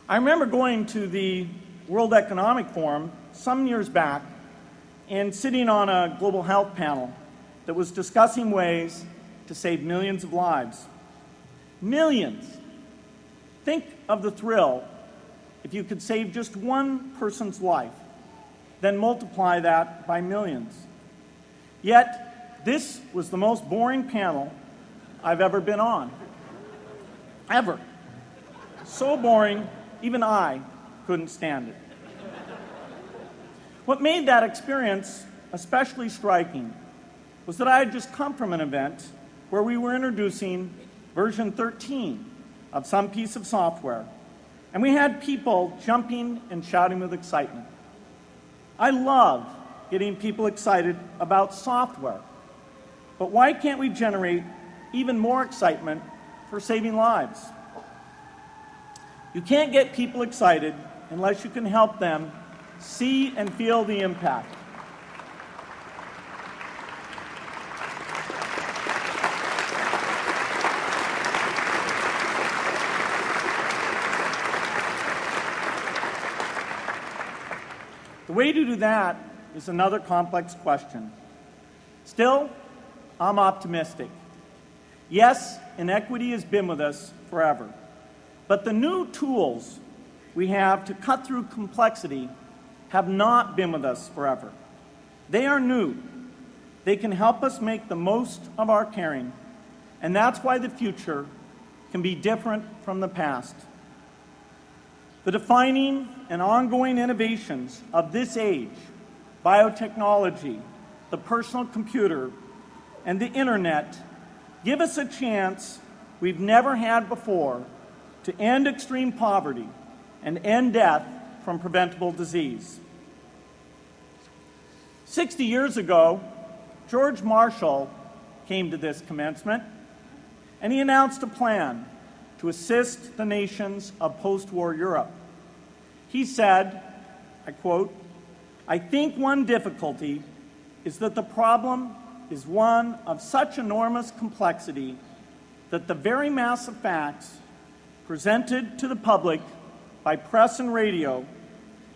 I remember going to the World Economic Forum some years back and sitting on a global health panel that was discussing ways to save millions of lives. Millions. Think of the thrill if you could save just one person's life, then multiply that by millions. Yet, this was the most boring panel I've ever been on. Ever. So boring, even I couldn't stand it. What made that experience especially striking was that I had just come from an event where we were introducing version 13 of some piece of software, and we had people jumping and shouting with excitement. I love getting people excited about software, but why can't we generate even more excitement for saving lives? You can't get people excited unless you can help them see and feel the impact. The way to do that is another complex question. Still, I'm optimistic. Yes, inequity has been with us forever. But the new tools we have to cut through complexity have not been with us forever. They are new. They can help us make the most of our caring, and that's why the future can be different from the past. The defining and ongoing innovations of this age, biotechnology, the personal computer, and the internet, give us a chance we've never had before to end extreme poverty and end death from preventable disease. 60 years ago, George Marshall came to this commencement, and he announced a plan to assist the nations of post-war Europe. He said, I quote, "I think one difficulty is that the problem is one of such enormous complexity that the very mass of facts presented to the public by press and radio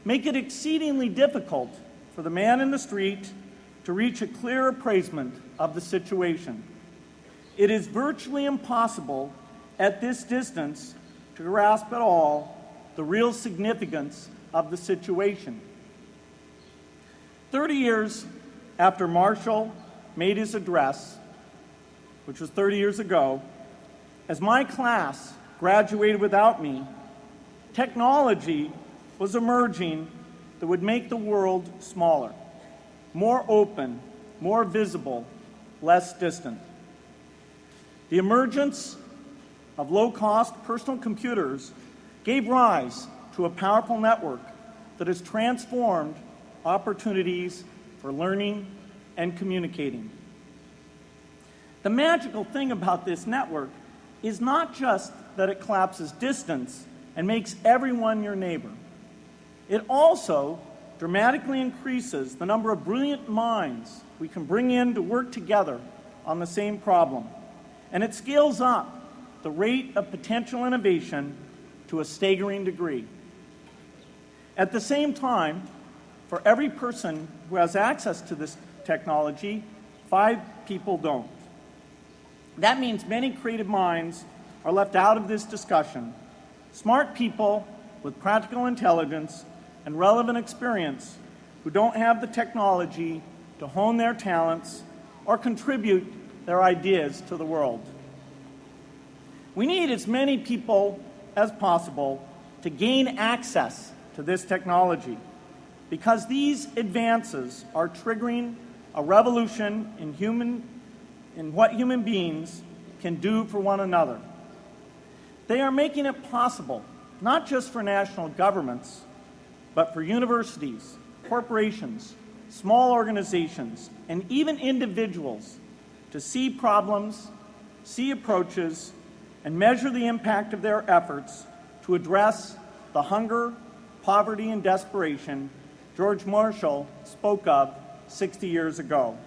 make it exceedingly difficult for the man in the street to reach a clear appraisement of the situation. It is virtually impossible at this distance to grasp at all the real significance of the situation." 30 years after Marshall made his address, which was 30 years ago, as my class graduated without me, technology was emerging that would make the world smaller, more open, more visible, less distant. The emergence of low-cost personal computers gave rise to a powerful network that has transformed opportunities for learning and communicating. The magical thing about this network is not just that it collapses distance and makes everyone your neighbor. It also dramatically increases the number of brilliant minds we can bring in to work together on the same problem. And it scales up the rate of potential innovation to a staggering degree. At the same time, for every person who has access to this technology, 5 people don't. That means many creative minds are left out of this discussion. Smart people with practical intelligence and relevant experience who don't have the technology to hone their talents or contribute their ideas to the world. We need as many people as possible to gain access to this technology because these advances are triggering a revolution in what human beings can do for one another. They are making it possible, not just for national governments, but for universities, corporations, small organizations, and even individuals to see problems, see approaches, and measure the impact of their efforts to address the hunger, poverty, and desperation George Marshall spoke of 60 years ago.